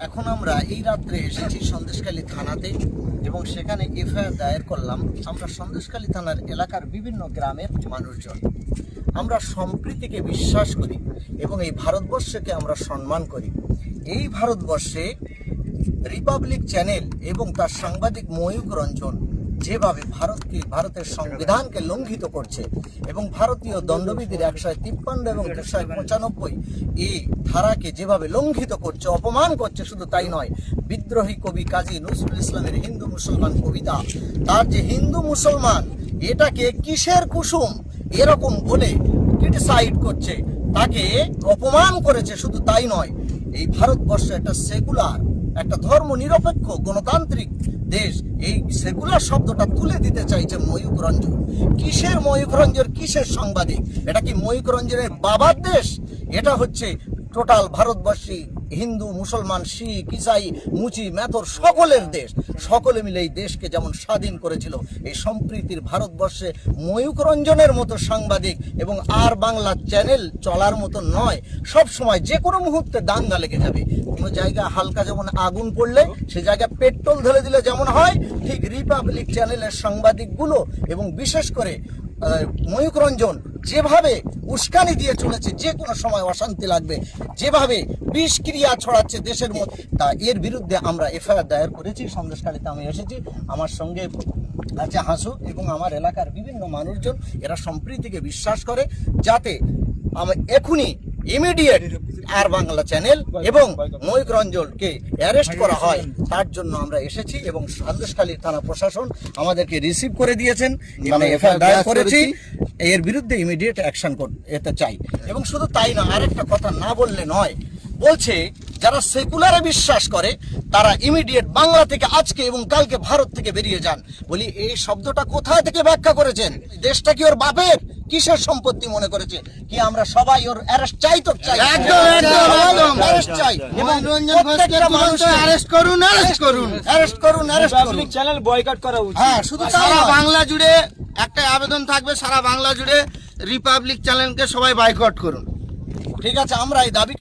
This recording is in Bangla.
এখন আমরা এই রাত্রে এসেছি সন্দেশখালী থানাতে এবং সেখানে এফআইআর দায়ের করলাম। আমরা সন্দেশখালী থানার এলাকার বিভিন্ন গ্রামের মানুষজন আমরা সম্প্রীতিকে বিশ্বাস করি এবং এই ভারতবর্ষকে আমরা সম্মান করি। এই ভারতবর্ষে রিপাবলিক চ্যানেল এবং তার সাংবাদিক ময়ূক রঞ্জন যেভাবে ভারতের সংবিধানকে লঙ্ঘিত করছে এবং ভারতীয় দণ্ডবিধির 153 এবং 295 এই ধারাকে যেভাবে লঙ্ঘিত করছে, অপমান করছে, শুধু তাই নয়, বিদ্রোহী কবি কাজী নজরুল ইসলামের হিন্দু মুসলমান কবিতা, তার যে হিন্দু মুসলমান এটাকে কিসের কুসুম এরকম বলে ক্রিটিসাইড করছে, তাকে অপমান করেছে। শুধু তাই নয়, এই ভারতবর্ষ একটা সেকুলার, একটা ধর্ম নিরপেক্ষ গণতান্ত্রিক দেশ। এই সেকুলার শব্দটা তুলে দিতে চাইছে ময়ূক রঞ্জন। কিসের ময়ূক রঞ্জন, কিসের সাংবাদিক? এটা কি ময়ূক রঞ্জনের বাবার দেশ? এটা হচ্ছে টোটাল ভারতবর্ষী হিন্দু মুসলমান শিখ ইসাই মুচি মেথর সকলের দেশ। সকলে মিলে এই দেশকে যেমন স্বাধীন করেছিল, এই সম্প্রীতির ভারতবর্ষে ময়ূক রঞ্জনের মতো সাংবাদিক এবং আর বাংলা চ্যানেল চলার মতো নয়। সব সময় যে কোনো মুহূর্তে দাঙ্গা লেগে যাবে। কোনো জায়গায় হালকা যেমন আগুন পড়লে সে জায়গায় পেট্রোল ঢেলে দিলে যেমন হয়, ঠিক রিপাবলিক চ্যানেলের সাংবাদিকগুলো এবং বিশেষ করে ময়ূক রঞ্জন যেভাবে উস্কানি দিয়ে চলেছে, যে কোনো সময় অশান্তি লাগবে, যেভাবে বিষক্রিয়া ছড়াচ্ছে দেশের মধ্যে, তা এর বিরুদ্ধে আমরা এফআইআর দায়ের করেছি। সন্দেশখালীতে আমি এসেছি, আমার সঙ্গে আছে হাসু এবং আমার এলাকার বিভিন্ন মানুষজন। এরা সম্প্রীতিকে বিশ্বাস করে, যাতে এখনই ইমিডিয়েট আর বাংলা চ্যানেল এবং ময়ূক রঞ্জনকে অ্যারেস্ট করা হয়, তার জন্য আমরা এসেছি এবং সন্দেশখালী থানা প্রশাসন আমাদেরকে রিসিভ করে দিয়েছেন, মানে এফআইআর দায়ের করেছি। এর বিরুদ্ধে ইমিডিয়েট অ্যাকশন করতে চাই। এবং শুধু তাই না, আরেকটা কথা না বললে নয়, বলছে যারা সেকুলারে বিশ্বাস করে তারা ইমিডিয়েট বাংলা থেকে আজকে এবং কালকে ভারত থেকে বেরিয়ে যান। বলি, এই শব্দটা কোথায় থেকে ব্যাখ্যা করেছেন? দেশটা কি ওর বাপের? কিসের সম্পত্তি মনে করেছে? কি আমরা সবাই ওর অ্যারেস্ট চাই? তো চাই, একদম অ্যারেস্ট চাই। এবং প্রত্যেকটা মানুষকে অ্যারেস্ট করুন, অ্যারেস্ট করুন, অ্যারেস্ট করুন, অ্যারেস্ট করুন। চ্যানেল বয়কট করা উচিত। হ্যাঁ, শুধু সারা বাংলা জুড়ে একটা আবেদন থাকবে, সারা বাংলা জুড়ে রিপাবলিক চ্যানেলকে সবাই বয়কট করুন। ঠিক আছে, আমরা এই দাবি